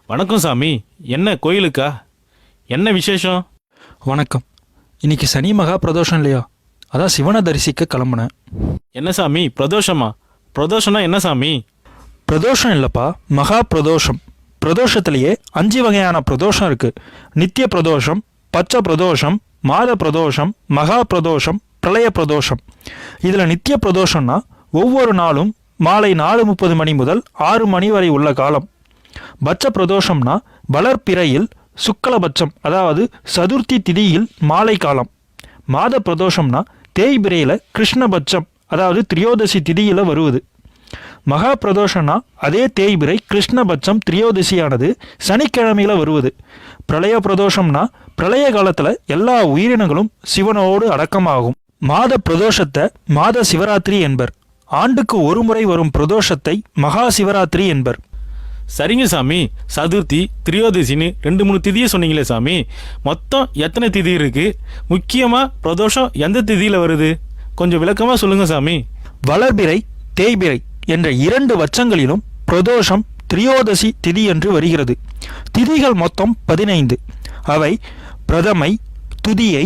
வணக்கம் சாமி. என்ன கோயிலுக்கா? என்ன விசேஷம்? வணக்கம். இன்னைக்கு சனி மகா பிரதோஷம் இல்லையா? அதான் சிவனை தரிசிக்க கிளம்புனேன். என்ன சாமி பிரதோஷமா? பிரதோஷம்னா என்ன சாமி? பிரதோஷம் இல்லைப்பா, மகா பிரதோஷம். பிரதோஷத்திலேயே 5 வகையான பிரதோஷம் இருக்கு. நித்திய பிரதோஷம், பச்சை பிரதோஷம், மாத பிரதோஷம், மகா பிரதோஷம், பிரளய பிரதோஷம். இதில் நித்திய பிரதோஷம்னா ஒவ்வொரு நாளும் மாலை 4:30 மணி முதல் 6 மணி வரை உள்ள காலம். பட்ச பிரதோஷம்னா வளர்ப்பிறையில் சுக்லபட்சம், அதாவது சதுர்த்தி திதியில் மாலை காலம். மாத பிரதோஷம்னா தேய்பிரையில் கிருஷ்ணபட்சம், அதாவது திரியோதசி திதியில் வருவது. மகா பிரதோஷம்னா அதே தேய்பிரை கிருஷ்ணபட்சம் திரியோதசியானது சனிக்கிழமையில வருவது. பிரளய பிரதோஷம்னா பிரளய காலத்தில் எல்லா உயிரினங்களும் சிவனோடு அடக்கமாகும். மாத பிரதோஷத்தை மாத சிவராத்திரி என்பர். ஆண்டுக்கு ஒரு முறை வரும் பிரதோஷத்தை மகா சிவராத்திரி என்பர். சரிங்க சாமி. சதுர்த்தி, திரியோதசின்னு 2-3 திதியை சொன்னீங்களே சாமி, மொத்தம் எத்தனை திதி இருக்கு? முக்கியமாக பிரதோஷம் எந்த திதியில் வருது? கொஞ்சம் விளக்கமாக சொல்லுங்க சாமி. வளர்பிறை, தேய்பிறை என்ற 2 வச்சங்களிலும் பிரதோஷம் திரியோதசி திதி என்று வருகிறது. திதிகள் மொத்தம் 15. அவை பிரதமை, துதியை,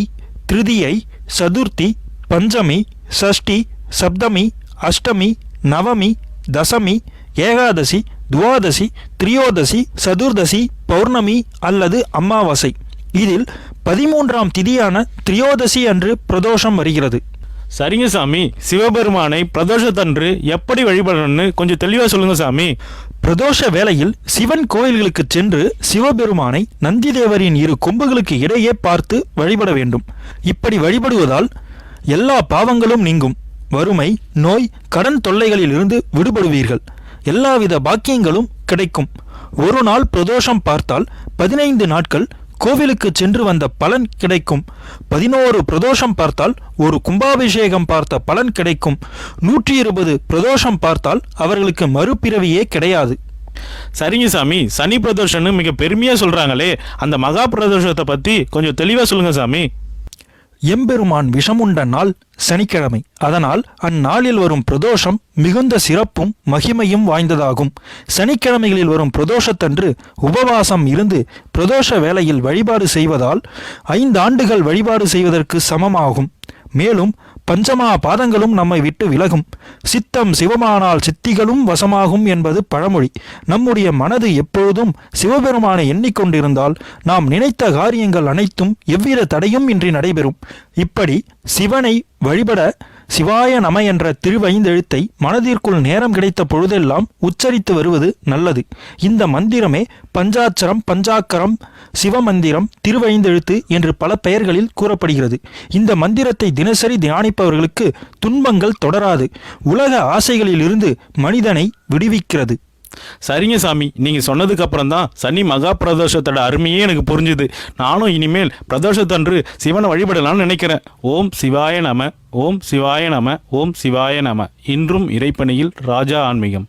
திருதியை, சதுர்த்தி, பஞ்சமி, சஷ்டி, சப்தமி, அஷ்டமி, நவமி, தசமி, ஏகாதசி, துவாதசி, திரியோதசி, சதுர்தசி, பௌர்ணமி அல்லது அமாவாசை. இதில் 13ஆம் திதியான திரியோதசி அன்று பிரதோஷம் வருகிறது. சரிங்க சாமி. சிவபெருமானை பிரதோஷத்தன்று எப்படி வழிபடணும்னு கொஞ்சம் தெளிவாக சொல்லுங்க சாமி. பிரதோஷ வேளையில் சிவன் கோயில்களுக்கு சென்று சிவபெருமானை நந்திதேவரின் 2 கொம்புகளுக்கு இடையே பார்த்து வழிபட வேண்டும். இப்படி வழிபடுவதால் எல்லா பாவங்களும் நீங்கும். வறுமை, நோய், கடன் தொல்லைகளில் இருந்து விடுபடுவீர்கள். எல்லாவித பாக்கியங்களும் கிடைக்கும். ஒரு நாள் பிரதோஷம் பார்த்தால் 15 நாட்கள் கோவிலுக்கு சென்று வந்த பலன் கிடைக்கும். 11 பிரதோஷம் பார்த்தால் ஒரு கும்பாபிஷேகம் பார்த்த பலன் கிடைக்கும். 120 பிரதோஷம் பார்த்தால் அவர்களுக்கு மறுபிறவியே கிடையாது. சரிங்க சாமி. சனி பிரதோஷம்னு மிக பெருமையாக சொல்கிறாங்களே, அந்த மகா பிரதோஷத்தை பற்றி கொஞ்சம் தெளிவாக சொல்லுங்க சாமி. எம்பெருமான் விஷமுண்ட நாள் சனிக்கிழமை. அதனால் அந்நாளில் வரும் பிரதோஷம் மிகுந்த சிறப்பும் மகிமையும் வாய்ந்ததாகும். சனிக்கிழமைகளில் வரும் பிரதோஷத்தன்று உபவாசம் இருந்து பிரதோஷ வேளையில் வழிபாடு செய்வதால் 5 ஆண்டுகள் வழிபாடு செய்வதற்கு சமமாகும். மேலும் பஞ்சமா பாதங்களும் நம்மை விட்டு விலகும். சித்தம் சிவமானால் சித்திகளும் வசமாகும் என்பது பழமொழி. நம்முடைய மனது எப்பொழுதும் சிவபெருமானை எண்ணிக்கொண்டிருந்தால் நாம் நினைத்த காரியங்கள் அனைத்தும் எவ்வித தடையும் இன்றி நடைபெறும். இப்படி சிவனை வழிபட சிவாய நம என்ற திருவைந்தெழுத்தை மனதிற்குள் நேரம் கிடைத்த பொழுதெல்லாம் உச்சரித்து வருவது நல்லது. இந்த மந்திரமே பஞ்சாட்சரம், பஞ்சாக்கரம், சிவமந்திரம், திருவைந்தெழுத்து என்று பல பெயர்களில் கூறப்படுகிறது. இந்த மந்திரத்தை தினசரி தியானிப்பவர்களுக்கு துன்பங்கள் தொடராது. உலக ஆசைகளில் இருந்து மனிதனை விடுவிக்கிறது. சரிங்க சாமி. நீங்கள் சொன்னதுக்கு அப்புறம் தான் சனி மகா பிரதோஷத்தோட அருமையே எனக்கு புரிஞ்சுது. நானும் இனிமேல் பிரதோஷத்தன்று சிவனை வழிபடலாம்னு நினைக்கிறேன். ஓம் சிவாய நம, ஓம் சிவாய நம, ஓம் சிவாய நம. இன்றும் இறைப்பணியில் ராஜா ஆன்மீகம்.